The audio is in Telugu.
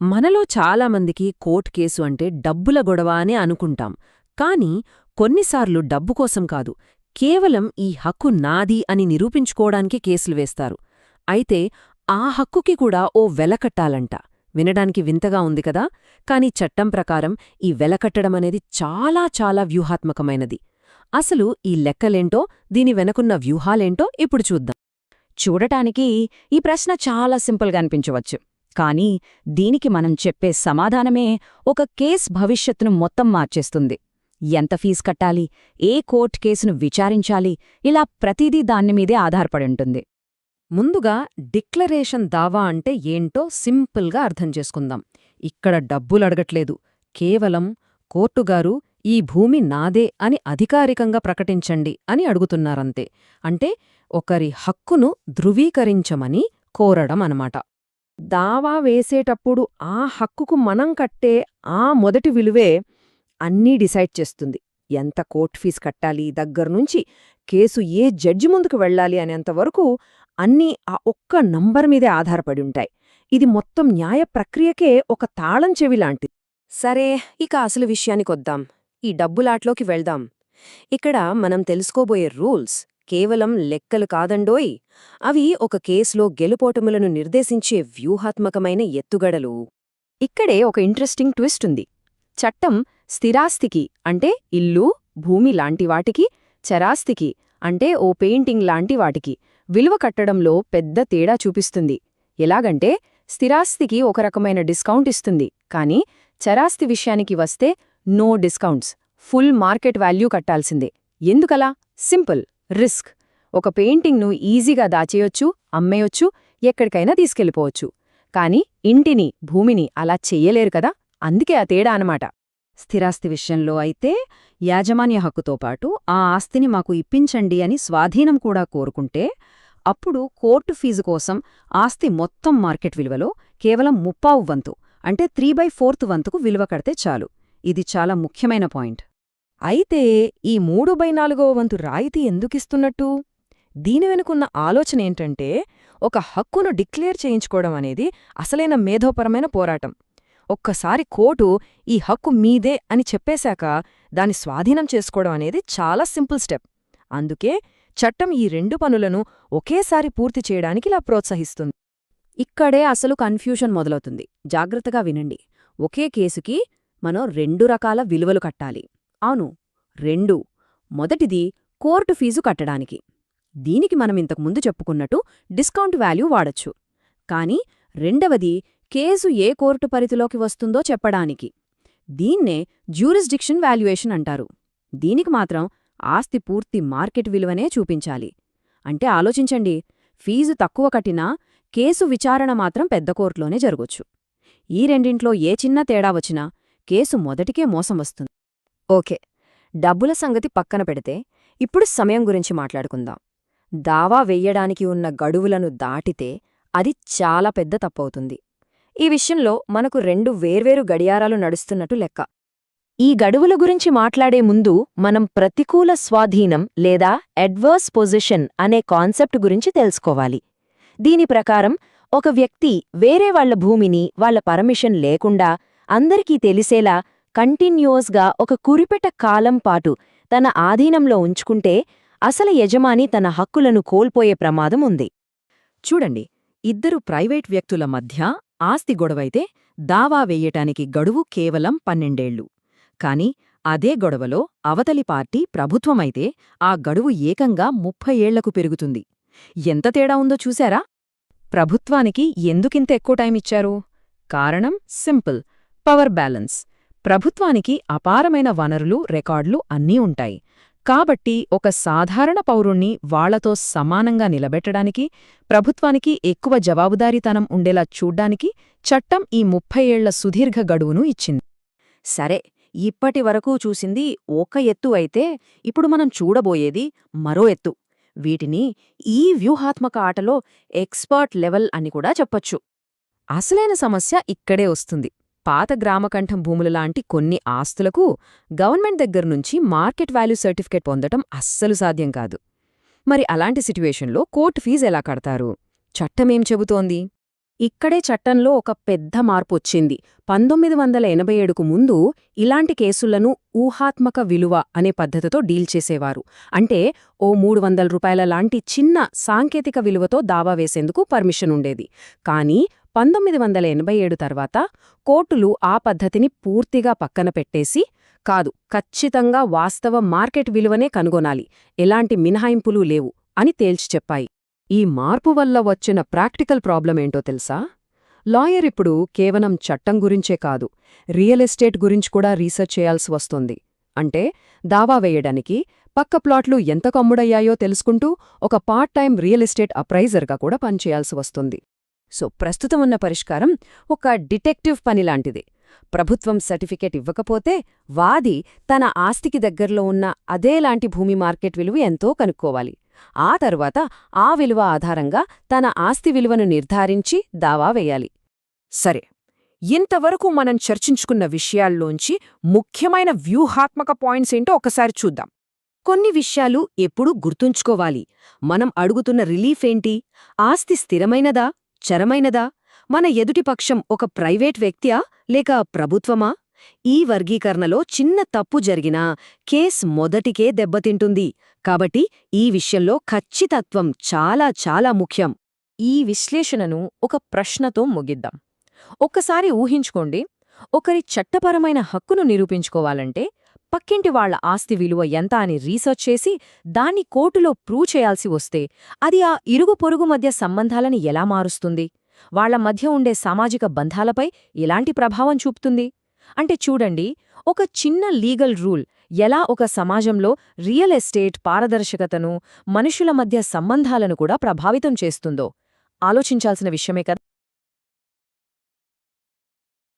మనలో చాలామందికి కోర్టు కేసు అంటే డబ్బుల గొడవ అని అనుకుంటాం. కానీ కొన్నిసార్లు డబ్బు కోసం కాదు, కేవలం ఈ హక్కు నాది అని నిరూపించుకోవడానికి కేసులు వేస్తారు. అయితే ఆ హక్కుకి కూడా ఓ వెలకట్టాలంట. వినడానికి వింతగా ఉంది కదా, కాని చట్టం ప్రకారం ఈ వెలకట్టడమనేది చాలా చాలా వ్యూహాత్మకమైనది. అసలు ఈ లెక్కలేంటో, దీని వెనకున్న వ్యూహాలేంటో ఇప్పుడు చూద్దాం. చూడటానికి ఈ ప్రశ్న చాలా సింపుల్గా అనిపించవచ్చు, కానీ దీనికి మనం చెప్పే సమాధానమే ఒక కేస్ భవిష్యత్తును మొత్తం మార్చేస్తుంది. ఎంత ఫీజు కట్టాలి, ఏ కోర్టు కేసును విచారించాలి, ఇలా ప్రతిదీ దానిమీదే ఆధారపడి ఉంటుంది. ముందుగా డిక్లరేషన్ దావా అంటే ఏంటో సింపుల్గా అర్థం చేసుకుందాం. ఇక్కడ డబ్బులడగట్లేదు, కేవలం కోర్టుగారు ఈ భూమి నాదే అని అధికారికంగా ప్రకటించండి అని అడుగుతున్నారంతే. అంటే ఒకరి హక్కును ధృవీకరించమని కోరడం అనమాట. దావా వేసేటప్పుడు ఆ హక్కుకు మనం కట్టే ఆ మొదటి విలువే అన్నీ డిసైడ్ చేస్తుంది. ఎంత కోర్టు ఫీజు కట్టాలి దగ్గర్నుంచి కేసు ఏ జడ్జి ముందుకు వెళ్ళాలి అనేంతవరకు అన్నీ ఆ ఒక్క నంబర్ మీదే ఆధారపడి ఉంటాయి. ఇది మొత్తం న్యాయ ప్రక్రియకే ఒక తాళం చెవిలాంటిది. సరే, ఇక అసలు విషయానికొద్దాం. ఈ డబ్బులాట్లోకి వెళ్దాం. ఇక్కడ మనం తెలుసుకోబోయే రూల్స్ కేవలం లెక్కలు కాదండోయ్, అవి ఒక కేసులో గెలుపోటములను నిర్దేశించే వ్యూహాత్మకమైన ఎత్తుగడలు. ఇక్కడే ఒక ఇంట్రెస్టింగ్ ట్విస్ట్ ఉంది. చట్టం స్థిరాస్తికి అంటే ఇల్లు, భూమి లాంటి వాటికి, చరాస్తికి అంటే ఓ పెయింటింగ్ లాంటి వాటికి విలువ కట్టడంలో పెద్ద తేడా చూపిస్తుంది. ఎలాగంటే స్థిరాస్తికి ఒక రకమైన డిస్కౌంట్ ఇస్తుంది, కానీ చరాస్తి విషయానికి వస్తే no discounts, full market value కట్టాల్సిందే. ఎందుకలా? Simple, risk. ఒక పెయింటింగ్ను ఈజీగా దాచేయొచ్చు, అమ్మేయొచ్చు, ఎక్కడికైనా తీసుకెళ్ళిపోవచ్చు. కాని ఇంటిని, భూమిని అలా చెయ్యలేరు కదా, అందుకే ఆ తేడా అనమాట. స్థిరాస్తి విషయంలో అయితే యాజమాన్య హక్కుతో పాటు ఆ ఆస్తిని మాకు ఇప్పించండి అని స్వాధీనం కూడా కోరుకుంటే, అప్పుడు కోర్టు ఫీజు కోసం ఆస్తి మొత్తం మార్కెట్ విలువలో కేవలం 30వ వంతు అంటే 3/4 వంతుకు విలువ కడితే చాలు. ఇది చాలా ముఖ్యమైన పాయింట్. అయితే ఈ 3/4వ వంతు రాయితీ ఎందుకిస్తున్నట్టు? దీని వెనుకున్న ఆలోచనేంటంటే, ఒక హక్కును డిక్లేర్ చేయించుకోవడం అనేది అసలైన మేధోపరమైన పోరాటం. ఒక్కసారి కోర్టు ఈ హక్కు మీదే అని చెప్పేశాక దాని స్వాధీనం చేసుకోవడం అనేది చాలా సింపుల్ స్టెప్. అందుకే చట్టం ఈ రెండు పనులను ఒకేసారి పూర్తి చేయడానికి ఇలా ప్రోత్సహిస్తుంది. ఇక్కడే అసలు కన్ఫ్యూషన్ మొదలవుతుంది. జాగ్రత్తగా వినండి. ఒకే కేసుకి మనం 2 రకాల విలువలు కట్టాలి. అవును, 2. మొదటిది కోర్టు ఫీజు కట్టడానికి. దీనికి మనం ఇంతకుముందు చెప్పుకున్నట్టు డిస్కౌంట్ వాల్యూ వాడొచ్చు. కానీ రెండవది కేసు ఏ కోర్టు పరిధిలోకి వస్తుందో చెప్పడానికి. దీన్నే జ్యూరిస్డిక్షన్ వాల్యుయేషన్ అంటారు. దీనికి మాత్రం ఆస్తి పూర్తి మార్కెట్ విలువనే చూపించాలి. అంటే ఆలోచించండి, ఫీజు తక్కువ కట్టినా కేసు విచారణ మాత్రం పెద్ద కోర్టులోనే జరగొచ్చు. ఈ రెండింట్లో ఏ చిన్న తేడా వచ్చినా కేసు మొదటికే మోసం వస్తుంది. ఓకే, డబ్బుల సంగతి పక్కన పెడితే ఇప్పుడు సమయం గురించి మాట్లాడుకుందాం. దావా వెయ్యడానికి ఉన్న గడువులను దాటితే అది చాలా పెద్ద తప్పవుతుంది. ఈ విషయంలో మనకు 2 వేర్వేరు గడియారాలు నడుస్తున్నట్టు లెక్క. ఈ గడువుల గురించి మాట్లాడే ముందు మనం ప్రతికూల స్వాధీనం లేదా అడ్వర్స్ పొజిషన్ అనే కాన్సెప్ట్ గురించి తెలుసుకోవాలి. దీని ప్రకారం ఒక వ్యక్తి వేరే వాళ్ల భూమిని వాళ్ల పర్మిషన్ లేకుండా అందరికీ తెలిసేలా కంటిన్యూస్గా ఒక కురిపెట్ట కాలం పాటు తన ఆధీనంలో ఉంచుకుంటే అసలు యజమాని తన హక్కులను కోల్పోయే ప్రమాదం ఉంది. చూడండి, 2 ప్రైవేట్ వ్యక్తుల మధ్య ఆస్తి గొడవైతే దావా వెయ్యటానికి గడువు కేవలం 12 ఏళ్లు. కాని అదే గొడవలో అవతలి పార్టీ ప్రభుత్వమైతే ఆ గడువు ఏకంగా 30 ఏళ్లకు పెరుగుతుంది. ఎంత తేడా ఉందో చూశారా? ప్రభుత్వానికి ఎందుకింత ఎక్కువ టైం ఇచ్చారు? కారణం సింపుల్, పవర్ బ్యాలెన్స్. ప్రభుత్వానికి అపారమైన వనరులు, రికార్డులు అన్నీ ఉంటాయి. కాబట్టి ఒక సాధారణ పౌరుణ్ణి వాళ్లతో సమానంగా నిలబెట్టడానికి, ప్రభుత్వానికి ఎక్కువ జవాబుదారీతనం ఉండేలా చూడ్డానికి చట్టం ఈ 30 ఏళ్ల సుదీర్ఘ గడువును ఇచ్చింది. సరే, ఇప్పటి వరకు చూసింది ఒక ఎత్తు అయితే ఇప్పుడు మనం చూడబోయేది మరో ఎత్తు. వీటిని ఈ వ్యూహాత్మక ఆటలో ఎక్స్పర్ట్ లెవెల్ అని కూడా చెప్పొచ్చు. అసలైన సమస్య ఇక్కడే వస్తుంది. పాత గ్రామకంఠం భూములలాంటి కొన్ని ఆస్తులకు గవర్నమెంట్ దగ్గర్నుంచి మార్కెట్ వాల్యూ సర్టిఫికేట్ పొందటం అస్సలు సాధ్యం కాదు. మరి అలాంటి సిట్యుయేషన్లో కోర్టు ఫీజు ఎలా కడతారు? చట్టమేం చెబుతోంది? ఇక్కడే చట్టంలో ఒక పెద్ద మార్పొచ్చింది. 1987కు ముందు ఇలాంటి కేసులను ఊహాత్మక విలువ అనే పద్ధతితో డీల్ చేసేవారు. అంటే ఓ 300 రూపాయల లాంటి చిన్న సాంకేతిక విలువతో దావా వేసేందుకు పర్మిషన్ ఉండేది. కానీ 1987 తర్వాత కోర్టులు ఆ పద్ధతిని పూర్తిగా పక్కన పెట్టేసి, కాదు, ఖచ్చితంగా వాస్తవ మార్కెట్ విలువనే కనుగొనాలి, ఎలాంటి మినహాయింపులూ లేవు అని తేల్చి చెప్పాయి. ఈ మార్పు వల్ల వచ్చిన ప్రాక్టికల్ ప్రాబ్లమేంటో తెలుసా? లాయర్ ఇప్పుడు కేవలం చట్టం గురించే కాదు, రియల్ ఎస్టేట్ గురించి కూడా రీసెర్చ్ చేయాల్సి వస్తుంది. అంటే దావా వేయడానికి పక్క ప్లాట్లు ఎంతకు అమ్ముడయ్యాయో తెలుసుకుంటూ ఒక పార్ట్ టైం రియల్ ఎస్టేట్ అప్రైజర్గా కూడా పనిచేయాల్సి వస్తుంది. సో ప్రస్తుతం ఉన్న పరిష్కారం ఒక డిటెక్టివ్ పనిలాంటిది. ప్రభుత్వం సర్టిఫికేట్ ఇవ్వకపోతే వాది తన ఆస్తికి దగ్గర్లో ఉన్న అదేలాంటి భూమి మార్కెట్ విలువ ఎంతో కనుక్కోవాలి. ఆ తర్వాత ఆ విలువ ఆధారంగా తన ఆస్తి విలువను నిర్ధారించి దావా వేయాలి. సరే, ఇంతవరకు మనం చర్చించుకున్న విషయాల్లోంచి ముఖ్యమైన వ్యూహాత్మక పాయింట్స్ ఏంటో ఒకసారి చూద్దాం. కొన్ని విషయాలు ఎప్పుడూ గుర్తుంచుకోవాలి. మనం అడుగుతున్న రిలీఫ్ ఏంటి? ఆస్తి స్థిరమైనదా, చరమైనదా? మన ఎదుటిపక్షం ఒక ప్రైవేట్ వ్యక్తియా లేక ప్రభుత్వమా? ఈ వర్గీకరణలో చిన్న తప్పు జరిగినా కేస్ మొదటికే దెబ్బతింటుంది. కాబట్టి ఈ విషయంలో ఖచ్చితత్వం చాలా చాలా ముఖ్యం. ఈ విశ్లేషణను ఒక ప్రశ్నతో ముగిద్దాం. ఒక్కసారి ఊహించుకోండి, ఒకరి చట్టపరమైన హక్కును నిరూపించుకోవాలంటే పక్కింటి వాళ్ల ఆస్తి విలువ ఎంత అని రీసెర్చ్ చేసి దాన్ని కోర్టులో ప్రూవ్ చేయాల్సి వస్తే అది ఆ ఇరుగు పొరుగు మధ్య సంబంధాలని ఎలా మారుస్తుంది? వాళ్ల మధ్య ఉండే సామాజిక బంధాలపై ఎలాంటి ప్రభావం చూపుతుంది? అంటే చూడండి, ఒక చిన్న లీగల్ రూల్ ఎలా ఒక సమాజంలో రియల్ ఎస్టేట్ పారదర్శకతను, మనుషుల మధ్య సంబంధాలను కూడా ప్రభావితం చేస్తుందో ఆలోచించాల్సిన విషయమే కదా.